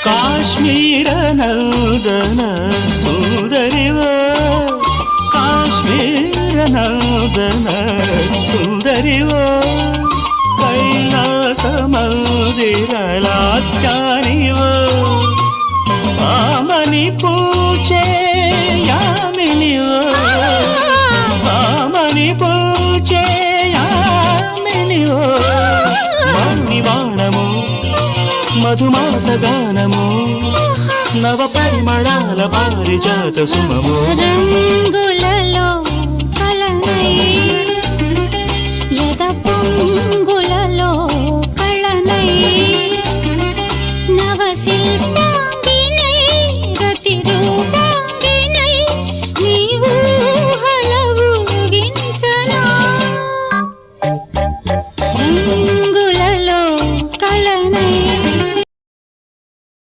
ಕಾಶ್ಮೀರ ನಂದನ ಸುಂದರಿವ ಕಾಶ್ಮೀರ ನಂದನ ಸುಂದರಿವ ಕೈಲಾಸ ಮಂದಿರ ಲಾಸ್ಯಾನಿವ ಆಮನಿ ಪೂಜೆ ಯಾಮಿನಿವ ಆಮನಿ ಪೂಜೆ ಯಾಮಿನಿವ మణివాణము మధుమాస గానము నవ పరిమళాల పారిజాత సుమము రంగులలో కలనై యద పొంగులలో కళనై నవ శిల్ప